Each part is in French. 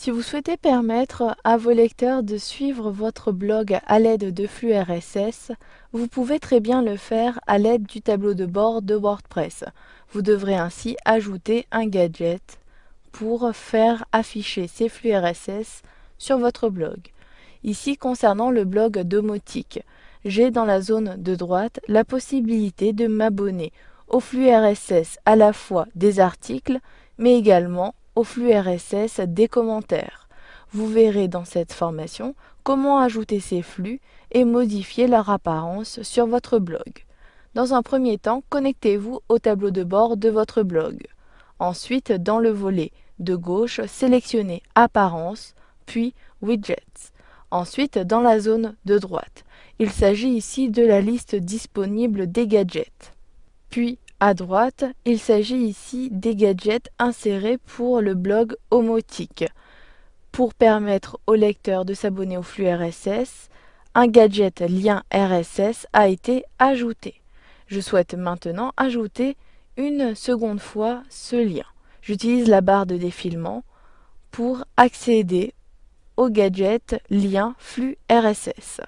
Si vous souhaitez permettre à vos lecteurs de suivre votre blog à l'aide de flux RSS, vous pouvez très bien le faire à l'aide du tableau de bord de WordPress. Vous devrez ainsi ajouter un gadget pour faire afficher ces flux RSS sur votre blog. Ici, concernant le blog domotique, j'ai dans la zone de droite la possibilité de m'abonner au flux RSS à la fois des articles, mais également au flux RSS des commentaires. Vous verrez dans cette formation comment ajouter ces flux et modifier leur apparence sur votre blog. Dans un premier temps, connectez-vous au tableau de bord de votre blog. Ensuite, dans le volet de gauche, sélectionnez Apparence, puis Widgets. Ensuite, dans la zone de droite, il s'agit ici de la liste disponible des gadgets. Puis, à droite, il s'agit ici des gadgets insérés pour le blog Homotique. Pour permettre au lecteur de s'abonner au flux RSS, un gadget lien RSS a été ajouté. Je souhaite maintenant ajouter une seconde fois ce lien. J'utilise la barre de défilement pour accéder au gadget lien flux RSS.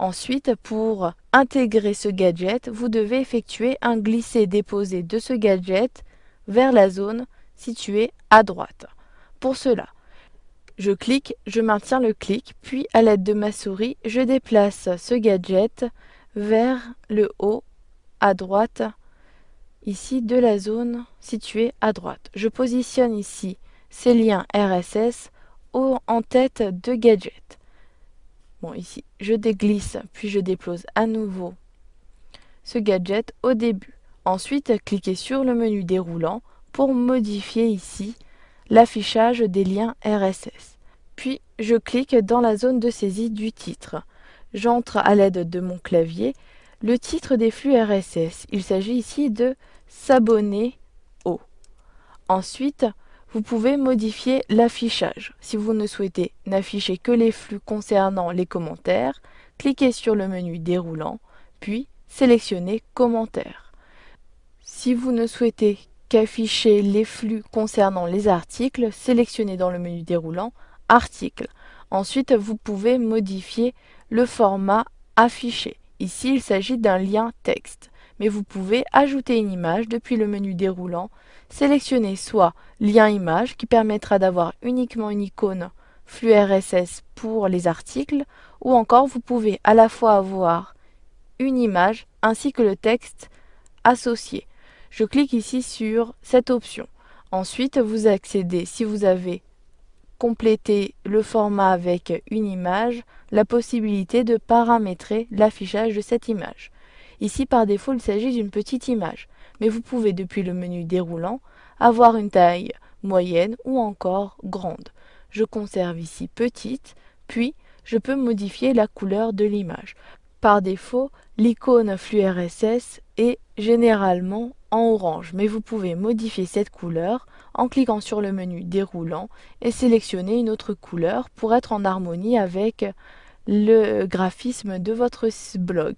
Ensuite, pour intégrer ce gadget, vous devez effectuer un glisser-déposer de ce gadget vers la zone située à droite. Pour cela, je clique, je maintiens le clic, puis à l'aide de ma souris, je déplace ce gadget vers le haut à droite, ici de la zone située à droite. Je positionne ici ces liens RSS en tête de gadget. Bon, ici, je déglisse, puis je dépose à nouveau ce gadget au début. Ensuite, cliquez sur le menu déroulant pour modifier ici l'affichage des liens RSS. Puis, je clique dans la zone de saisie du titre. J'entre à l'aide de mon clavier le titre des flux RSS. Il s'agit ici de s'abonner au. Ensuite, vous pouvez modifier l'affichage. Si vous ne souhaitez n'afficher que les flux concernant les commentaires, cliquez sur le menu déroulant, puis sélectionnez Commentaires. Si vous ne souhaitez qu'afficher les flux concernant les articles, sélectionnez dans le menu déroulant Articles. Ensuite, vous pouvez modifier le format affiché. Ici, il s'agit d'un lien texte, mais vous pouvez ajouter une image depuis le menu déroulant. Sélectionnez soit lien image qui permettra d'avoir uniquement une icône flux RSS pour les articles, ou encore vous pouvez à la fois avoir une image ainsi que le texte associé. Je clique ici sur cette option. Ensuite, vous accédez, si vous avez complété le format avec une image, la possibilité de paramétrer l'affichage de cette image. Ici, par défaut, il s'agit d'une petite image, mais vous pouvez, depuis le menu déroulant, avoir une taille moyenne ou encore grande. Je conserve ici petite, puis je peux modifier la couleur de l'image. Par défaut, l'icône flux RSS est généralement en orange, mais vous pouvez modifier cette couleur en cliquant sur le menu déroulant et sélectionner une autre couleur pour être en harmonie avec le graphisme de votre blog.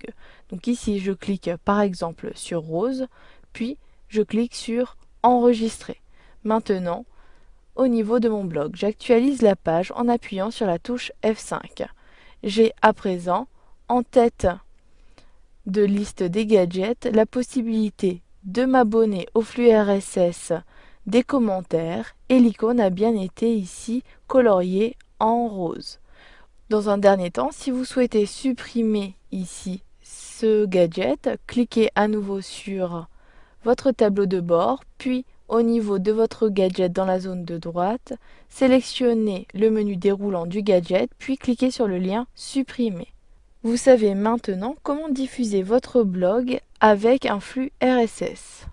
Donc ici, je clique par exemple sur rose, puis je clique sur enregistrer. Maintenant, au niveau de mon blog, j'actualise la page en appuyant sur la touche F5. J'ai à présent en tête de liste des gadgets la possibilité de m'abonner au flux RSS des commentaires et l'icône a bien été ici coloriée en rose. Dans un dernier temps, si vous souhaitez supprimer ici ce gadget, cliquez à nouveau sur votre tableau de bord, puis au niveau de votre gadget dans la zone de droite, sélectionnez le menu déroulant du gadget, puis cliquez sur le lien Supprimer. Vous savez maintenant comment diffuser votre blog avec un flux RSS.